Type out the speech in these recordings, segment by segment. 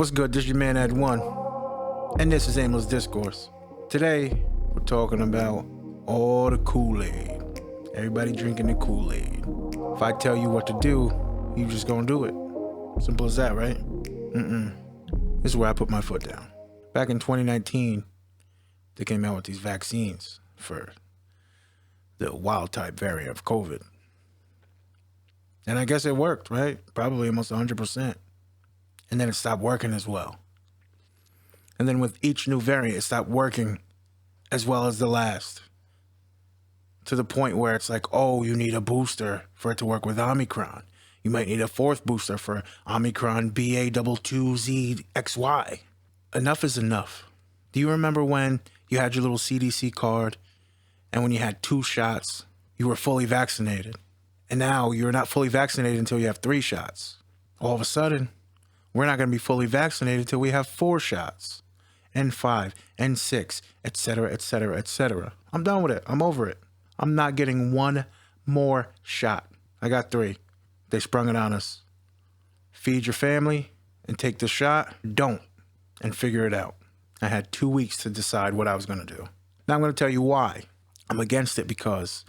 What's good? This is your man Ed One, and this is Aimless Discourse. Today, we're talking about all the Kool-Aid. Everybody drinking the Kool-Aid. If I tell you what to do, you just gonna do it. Simple as that, right? This is where I put my foot down. Back in 2019, they came out with these vaccines for the wild type variant of COVID. And I guess it worked, right? Probably almost 100%. And then it stopped working as well. And then with each new variant, it stopped working as well as the last. To the point where it's like, oh, you need a booster for it to work with Omicron. You might need a fourth booster for Omicron BA.22ZXY. Enough is enough. Do you remember when you had your little CDC card and when you had 2 shots, you were fully vaccinated? And now you're not fully vaccinated until you have 3 shots. All of a sudden, we're not going to be fully vaccinated until we have 4 shots, and 5, and 6, etc., etc., etc. I'm done with it. I'm over it. I'm not getting one more shot. I got 3. They sprung it on us. Feed your family and take the shot. Don't, and figure it out. I had 2 weeks to decide what I was going to do. Now I'm going to tell you why. I'm against it because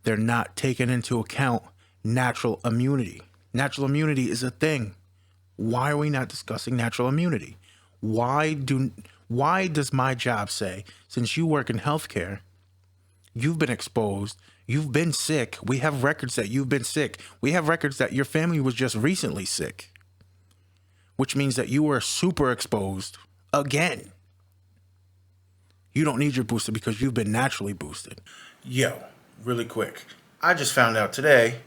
they're not taking into account natural immunity. Natural immunity is a thing. Why are we not discussing natural immunity? Why does my job say, since you work in healthcare, you've been exposed, you've been sick, we have records that you've been sick, we have records that your family was just recently sick, which means that you were super exposed again. You don't need your booster because you've been naturally boosted. Yo, really quick. I just found out today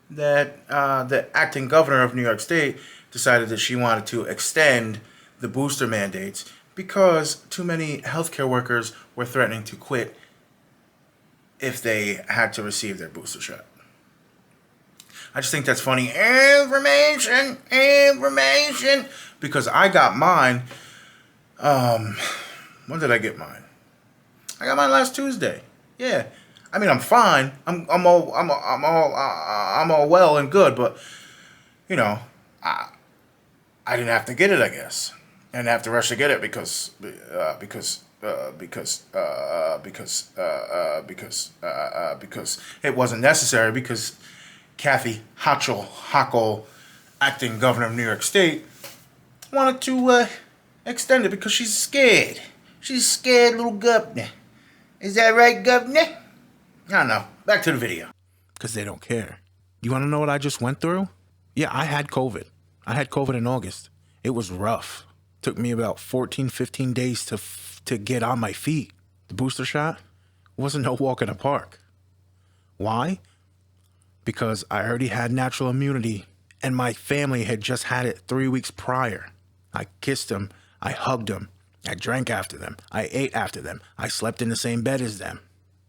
that the acting governor of New York State decided that she wanted to extend the booster mandates because too many healthcare workers were threatening to quit if they had to receive their booster shot. I just think that's funny. Information. Because I got mine. When did I get mine? I got mine last Tuesday. Yeah. I mean, I'm fine. I'm all well and good, but you know, I didn't have to get it, I guess. I didn't have to rush to get it because it wasn't necessary, because Kathy Hochul, acting governor of New York State, wanted to extend it because she's scared. She's a scared little governor. Is that right, governor? I don't know. Back to the video. Because they don't care. You want to know what I just went through? Yeah, I had COVID. I had COVID in August. It was rough. Took me about 14, 15 days to get on my feet. The booster shot wasn't no walk in the park. Why? Because I already had natural immunity and my family had just had it 3 weeks prior. I kissed them. I hugged them. I drank after them. I ate after them. I slept in the same bed as them.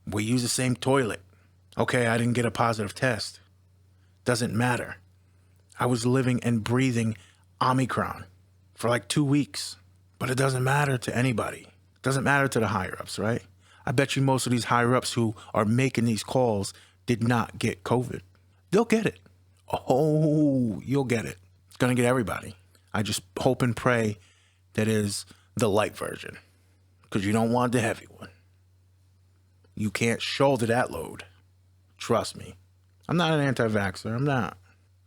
We used the same toilet. Okay, I didn't get a positive test. Doesn't matter. I was living and breathing Omicron for like 2 weeks. But it doesn't matter to anybody. It doesn't matter to the higher-ups, right? I bet you most of these higher-ups who are making these calls did not get COVID. They'll get it. Oh, you'll get it. It's going to get everybody. I just hope and pray that is the light version, because you don't want the heavy one. You can't shoulder that load. Trust me. I'm not an anti-vaxxer. I'm not.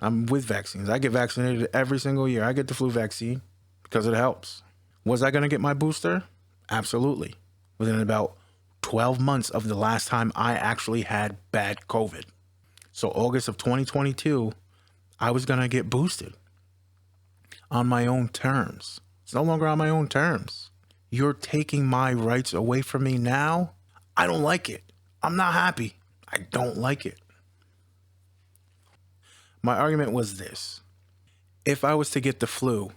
I'm with vaccines. I get vaccinated every single year. I get the flu vaccine because it helps. Was I going to get my booster? Absolutely. Within about 12 months of the last time I actually had bad COVID. So August of 2022, I was going to get boosted on my own terms. It's no longer on my own terms. You're taking my rights away from me now? I don't like it. I'm not happy. I don't like it. My argument was this. If I was to get the flu,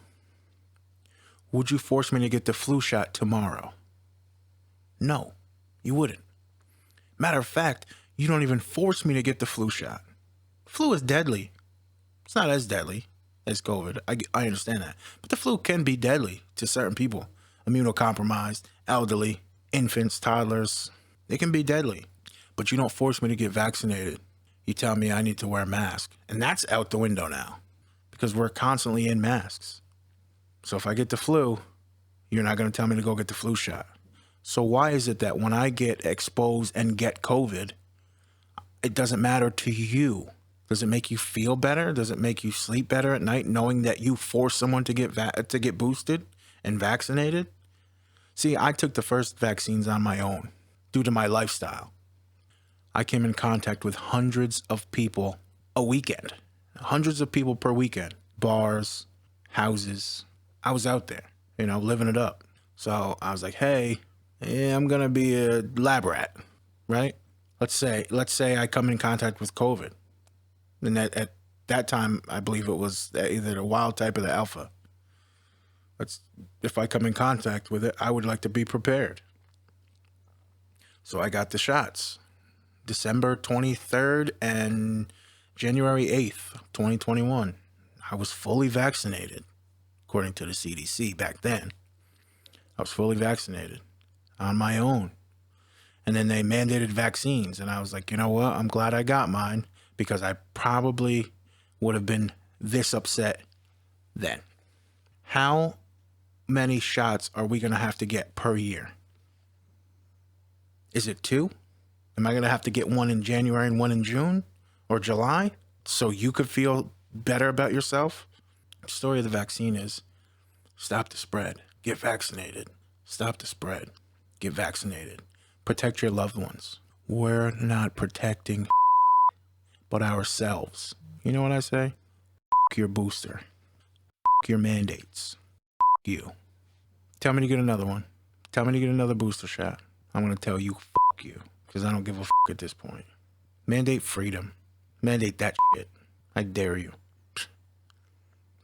would you force me to get the flu shot tomorrow? No, you wouldn't. Matter of fact, you don't even force me to get the flu shot. Flu is deadly. It's not as deadly as COVID. I understand that. But the flu can be deadly to certain people. Immunocompromised, elderly, infants, toddlers. They can be deadly. But you don't force me to get vaccinated. You tell me I need to wear a mask. And that's out the window now, because we're constantly in masks. So if I get the flu, you're not going to tell me to go get the flu shot. So why is it that when I get exposed and get COVID, it doesn't matter to you? Does it make you feel better? Does it make you sleep better at night knowing that you forced someone to get boosted and vaccinated? See, I took the first vaccines on my own due to my lifestyle. I came in contact with hundreds of people a weekend, hundreds of people per weekend, bars, houses. I was out there, living it up. So I was like, hey, I'm going to be a lab rat, right? Let's say I come in contact with COVID. And at that time, I believe it was either the wild type or the alpha. If I come in contact with it, I would like to be prepared. So I got the shots. December 23rd and January 8th, 2021. I was fully vaccinated, according to the CDC back then. I was fully vaccinated on my own. And then they mandated vaccines. And I was like, you know what? I'm glad I got mine because I probably would have been this upset then. How many shots are we going to have to get per year? Is it 2? Am I going to have to get one in January and one in June or July so you could feel better about yourself? The story of the vaccine is stop the spread, get vaccinated. Stop the spread, get vaccinated. Protect your loved ones. We're not protecting but ourselves. You know what I say? Your booster. Your mandates. You. Tell me to get another one. Tell me to get another booster shot. I'm going to tell you you. Because I don't give a at this point. Mandate freedom. Mandate that shit. I dare you.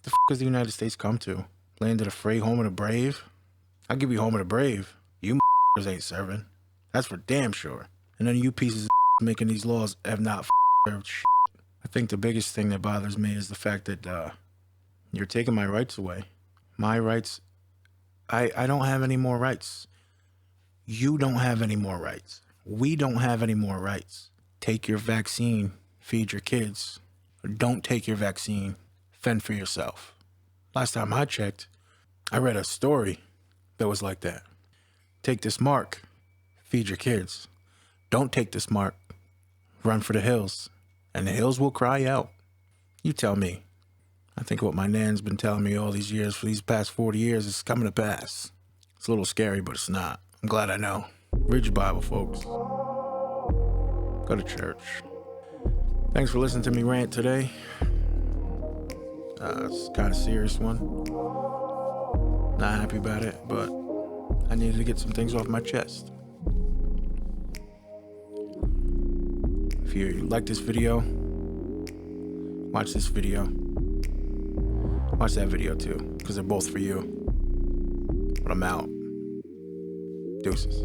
The has the United States come to? Land of the free, home of the brave? I'll give you home of the brave. You ain't serving. That's for damn sure. And then you pieces of making these laws have not served shit. I think the biggest thing that bothers me is the fact that you're taking my rights away. My rights. I don't have any more rights. You don't have any more rights. We don't have any more rights. Take your vaccine. Feed your kids. Or don't take your vaccine. Fend for yourself. Last time I checked, I read a story that was like that. Take this mark. Feed your kids. Don't take this mark. Run for the hills. And the hills will cry out. You tell me. I think what my nan's been telling me all these years for these past 40 years is coming to pass. It's a little scary, but it's not. I'm glad I know. Read your Bible, folks. Go to church. Thanks for listening to me rant today. It's kind of serious one. Not happy about it, but I needed to get some things off my chest. If you like this video, watch this video. Watch that video too, because they're both for you. But I'm out. Deuces.